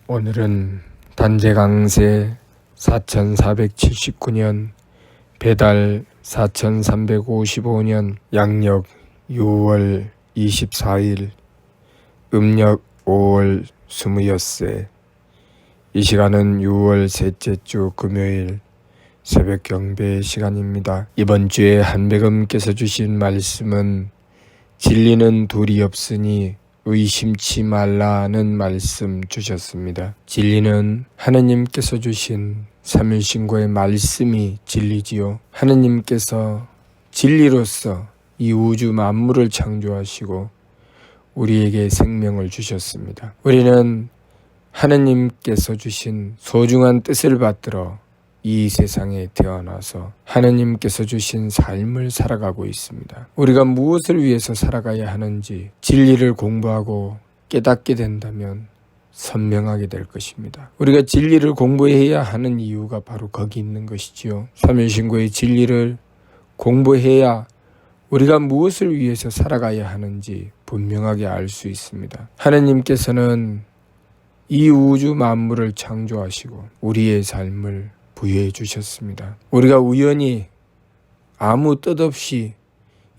오늘은 단재강세 4479년 배달 4355년 양력 6월 24일 음력 5월 26세. 이 시간은 6월 셋째 주 금요일 새벽 경배 시간입니다. 이번 주에 한백음께서 주신 말씀은 진리는 둘이 없으니 의심치 말라는 말씀 주셨습니다. 진리는 하느님께서 주신 삼일신고의 말씀이 진리지요. 하느님께서 진리로서 이 우주 만물을 창조하시고 우리에게 생명을 주셨습니다. 우리는 하느님께서 주신 소중한 뜻을 받들어 이 세상에 태어나서 하느님께서 주신 삶을 살아가고 있습니다. 우리가 무엇을 위해서 살아가야 하는지 진리를 공부하고 깨닫게 된다면 선명하게 될 것입니다. 우리가 진리를 공부해야 하는 이유가 바로 거기 있는 것이지요. 삼일신고의 진리를 공부해야 우리가 무엇을 위해서 살아가야 하는지 분명하게 알 수 있습니다. 하느님께서는 이 우주 만물을 창조하시고 우리의 삶을 부여해 주셨습니다. 우리가 우연히 아무 뜻 없이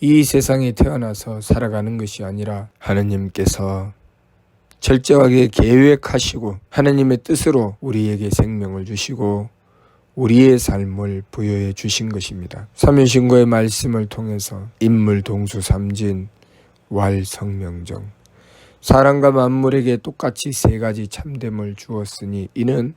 이 세상에 태어나서 살아가는 것이 아니라 하느님께서 철저하게 계획하시고 하느님의 뜻으로 우리에게 생명을 주시고 우리의 삶을 부여해 주신 것입니다. 삼일신고의 말씀을 통해서 인물 동수 삼진 왈성명정 사람과 만물에게 똑같이 세 가지 참됨을 주었으니 이는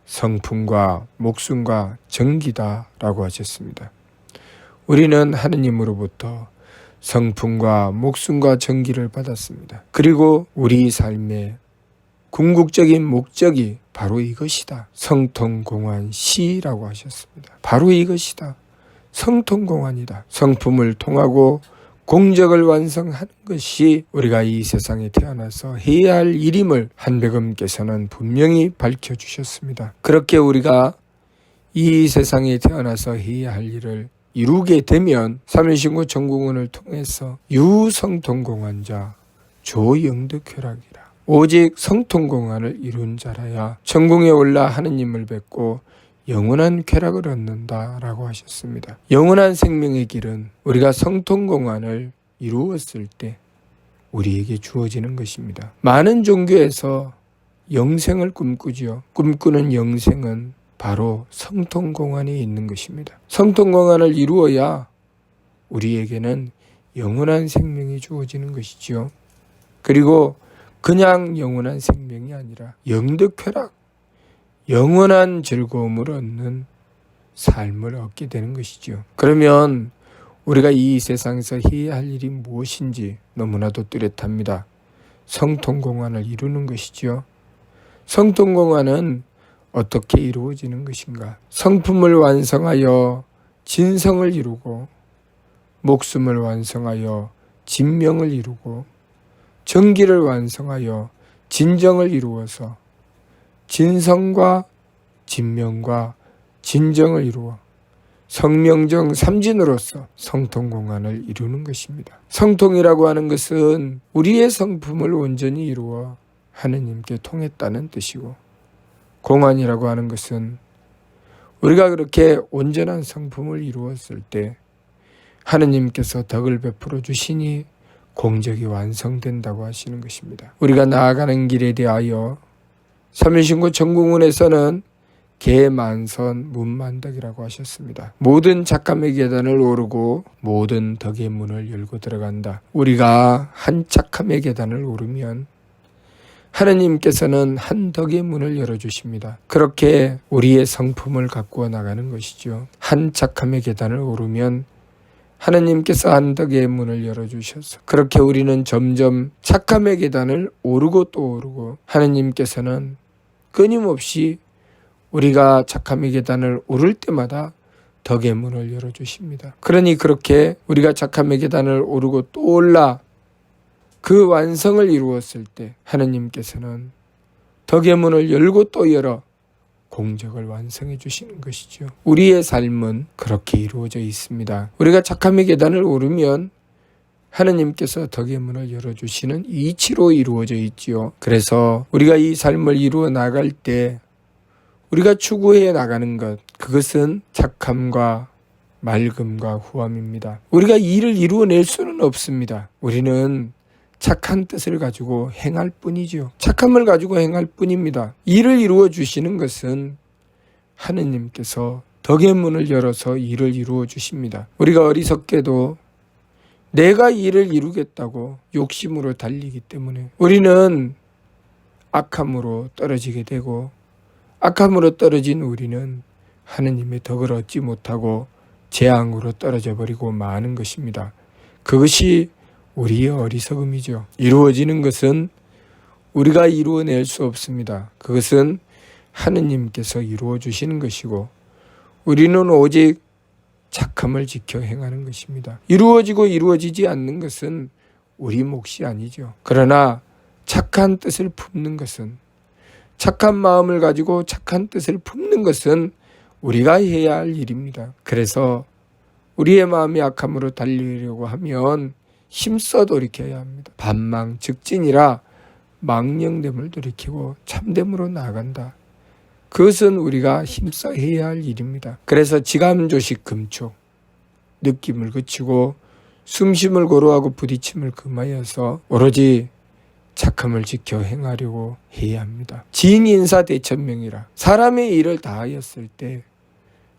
성품과 목숨과 정기다 라고 하셨습니다. 우리는 하느님으로부터 성품과 목숨과 정기를 받았습니다. 그리고 우리 삶의 궁극적인 목적이 바로 이것이다. 성통공환시라고 하셨습니다. 바로 이것이다. 성통공환이다. 성품을 통하고 공적을 완성하는 것이 우리가 이 세상에 태어나서 해야 할 일임을 한백음께서는 분명히 밝혀주셨습니다. 그렇게 우리가 이 세상에 태어나서 해야 할 일을 이루게 되면 삼일신고 전공원을 통해서 유성통공환자 조영득쾌락이라 오직 성통공환을 이룬 자라야 천궁에 올라 하느님을 뵙고 영원한 쾌락을 얻는다라고 하셨습니다. 영원한 생명의 길은 우리가 성통공환을 이루었을 때 우리에게 주어지는 것입니다. 많은 종교에서 영생을 꿈꾸지요. 꿈꾸는 영생은 바로 성통공환에 있는 것입니다. 성통공환을 이루어야 우리에게는 영원한 생명이 주어지는 것이지요. 그리고 그냥 영원한 생명이 아니라 영득쾌락 영원한 즐거움을 얻는 삶을 얻게 되는 것이죠. 그러면 우리가 이 세상에서 해야 할 일이 무엇인지 너무나도 뚜렷합니다. 성통공환을 이루는 것이죠. 성통공환은 어떻게 이루어지는 것인가? 성품을 완성하여 진성을 이루고 목숨을 완성하여 진명을 이루고 정기를 완성하여 진정을 이루어서 진성과 진명과 진정을 이루어 성명정 삼진으로서 성통공환을 이루는 것입니다. 성통이라고 하는 것은 우리의 성품을 온전히 이루어 하느님께 통했다는 뜻이고, 공환이라고 하는 것은 우리가 그렇게 온전한 성품을 이루었을 때 하느님께서 덕을 베풀어 주시니 공적이 완성된다고 하시는 것입니다. 우리가 나아가는 길에 대하여 삼일신고 전공원에서는 계만선 문만덕이라고 하셨습니다. 모든 착함의 계단을 오르고 모든 덕의 문을 열고 들어간다. 우리가 한 착함의 계단을 오르면 하느님께서는 한 덕의 문을 열어주십니다. 그렇게 우리의 성품을 가꾸어 나가는 것이죠. 한 착함의 계단을 오르면 하느님께서 한 덕의 문을 열어주셔서 그렇게 우리는 점점 착함의 계단을 오르고 또 오르고 하느님께서는 끊임없이 우리가 착함의 계단을 오를 때마다 덕의 문을 열어주십니다. 그러니 그렇게 우리가 착함의 계단을 오르고 또 올라 그 완성을 이루었을 때 하느님께서는 덕의 문을 열고 또 열어 공적을 완성해 주시는 것이죠. 우리의 삶은 그렇게 이루어져 있습니다. 우리가 착함의 계단을 오르면 하느님께서 덕의 문을 열어주시는 이치로 이루어져 있지요. 그래서 우리가 이 삶을 이루어 나갈 때 우리가 추구해 나가는 것, 그것은 착함과 맑음과 후함입니다. 우리가 일을 이루어낼 수는 없습니다. 우리는 착한 뜻을 가지고 행할 뿐이죠. 착함을 가지고 행할 뿐입니다. 일을 이루어 주시는 것은 하느님께서 덕의 문을 열어서 일을 이루어 주십니다. 우리가 어리석게도 내가 일을 이루겠다고 욕심으로 달리기 때문에 우리는 악함으로 떨어지게 되고, 악함으로 떨어진 우리는 하느님의 덕을 얻지 못하고 재앙으로 떨어져 버리고 마는 것입니다. 그것이 우리의 어리석음이죠. 이루어지는 것은 우리가 이루어낼 수 없습니다. 그것은 하느님께서 이루어 주시는 것이고, 우리는 오직 착함을 지켜 행하는 것입니다. 이루어지고 이루어지지 않는 것은 우리 몫이 아니죠. 그러나 착한 뜻을 품는 것은, 착한 마음을 가지고 착한 뜻을 품는 것은 우리가 해야 할 일입니다. 그래서 우리의 마음이 악함으로 달리려고 하면 힘써 돌이켜야 합니다. 반망 즉진이라 망령됨을 돌이키고 참됨으로 나아간다. 그것은 우리가 힘써 해야 할 일입니다. 그래서 지감조식 금촉, 느낌을 그치고 숨쉼을 고루하고 부딪힘을 금하여서 오로지 착함을 지켜 행하려고 해야 합니다. 지인인사 대천명이라, 사람의 일을 다하였을 때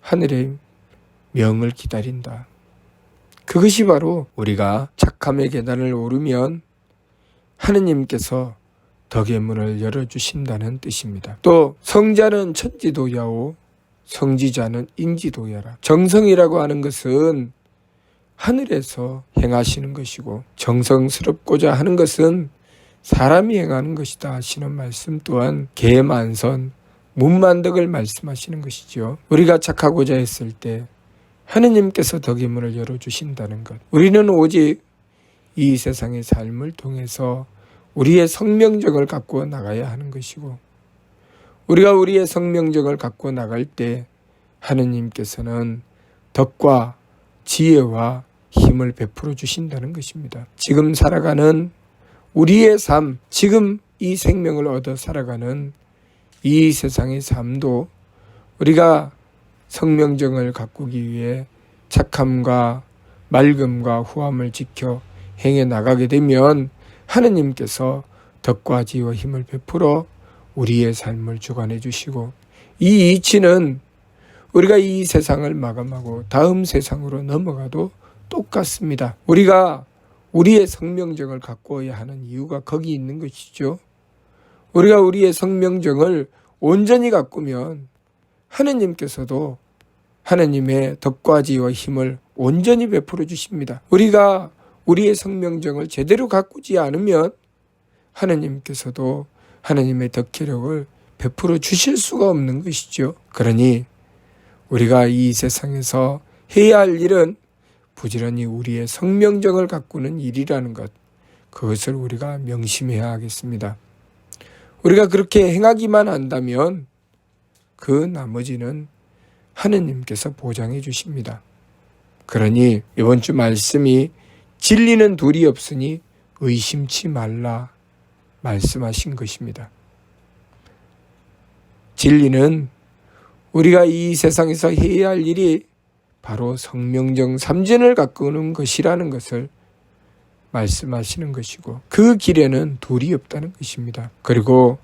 하늘의 명을 기다린다. 그것이 바로 우리가 착함의 계단을 오르면 하느님께서 덕의 문을 열어주신다는 뜻입니다. 또 성자는 천지도야오 성지자는 인지도야라. 정성이라고 하는 것은 하늘에서 행하시는 것이고, 정성스럽고자 하는 것은 사람이 행하는 것이다 하시는 말씀 또한 계만선 문만덕을 말씀하시는 것이죠. 우리가 착하고자 했을 때 하느님께서 덕의 문을 열어주신다는 것, 우리는 오직 이 세상의 삶을 통해서 우리의 성명적을 갖고 나가야 하는 것이고, 우리가 우리의 성명적을 갖고 나갈 때 하느님께서는 덕과 지혜와 힘을 베풀어 주신다는 것입니다. 지금 살아가는 우리의 삶, 지금 이 생명을 얻어 살아가는 이 세상의 삶도 우리가 성명정을 가꾸기 위해 착함과 맑음과 후함을 지켜 행해 나가게 되면 하느님께서 덕과 지혜와 힘을 베풀어 우리의 삶을 주관해 주시고, 이 이치는 우리가 이 세상을 마감하고 다음 세상으로 넘어가도 똑같습니다. 우리가 우리의 성명정을 가꾸어야 하는 이유가 거기 있는 것이죠. 우리가 우리의 성명정을 온전히 가꾸면 하느님께서도 하느님의 덕과 지혜와 힘을 온전히 베풀어 주십니다. 우리가 우리의 성명정을 제대로 가꾸지 않으면 하느님께서도 하느님의 덕혜력을 베풀어 주실 수가 없는 것이죠. 그러니 우리가 이 세상에서 해야 할 일은 부지런히 우리의 성명정을 가꾸는 일이라는 것, 그것을 우리가 명심해야 하겠습니다. 우리가 그렇게 행하기만 한다면 그 나머지는 하느님께서 보장해 주십니다. 그러니 이번 주 말씀이 진리는 둘이 없으니 의심치 말라 말씀하신 것입니다. 진리는 우리가 이 세상에서 해야 할 일이 바로 성명정 삼진을 가꾸는 것이라는 것을 말씀하시는 것이고, 그 길에는 둘이 없다는 것입니다. 그리고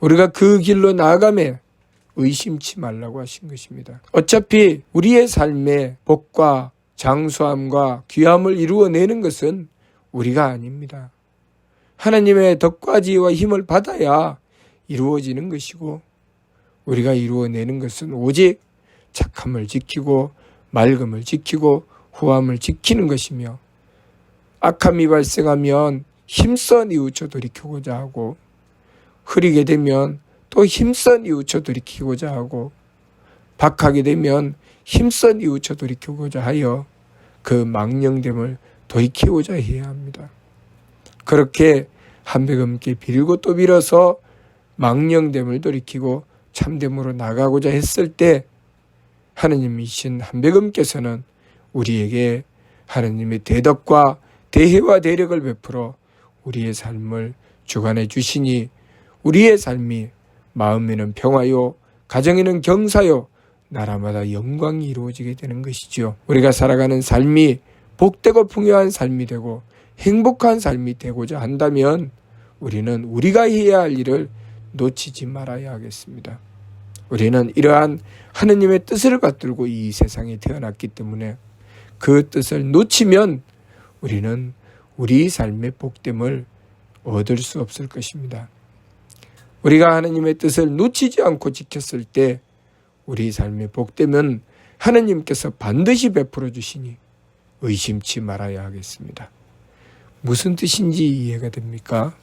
우리가 그 길로 나아가며 의심치 말라고 하신 것입니다. 어차피 우리의 삶의 복과 장수함과 귀함을 이루어내는 것은 우리가 아닙니다. 하나님의 덕과 지혜와 힘을 받아야 이루어지는 것이고, 우리가 이루어내는 것은 오직 착함을 지키고 맑음을 지키고 후함을 지키는 것이며, 악함이 발생하면 힘써 뉘우쳐 돌이키고자 하고, 흐리게 되면 또 힘써 뉘우쳐 돌이키고자 하고, 박하게 되면 힘써 뉘우쳐 돌이키고자 하여 그 망령됨을 돌이키고자 해야 합니다. 그렇게 한백음께 빌고 또 빌어서 망령됨을 돌이키고 참됨으로 나가고자 했을 때 하느님이신 한백음께서는 우리에게 하느님의 대덕과 대혜와 대력을 베풀어 우리의 삶을 주관해 주시니 우리의 삶이 마음에는 평화요, 가정에는 경사요, 나라마다 영광이 이루어지게 되는 것이죠. 우리가 살아가는 삶이 복되고 풍요한 삶이 되고 행복한 삶이 되고자 한다면 우리는 우리가 해야 할 일을 놓치지 말아야 하겠습니다. 우리는 이러한 하느님의 뜻을 받들고 이 세상에 태어났기 때문에 그 뜻을 놓치면 우리는 우리 삶의 복됨을 얻을 수 없을 것입니다. 우리가 하느님의 뜻을 놓치지 않고 지켰을 때 우리 삶의 복됨은 하느님께서 반드시 베풀어 주시니 의심치 말아야 하겠습니다. 무슨 뜻인지 이해가 됩니까?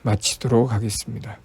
마치도록 하겠습니다.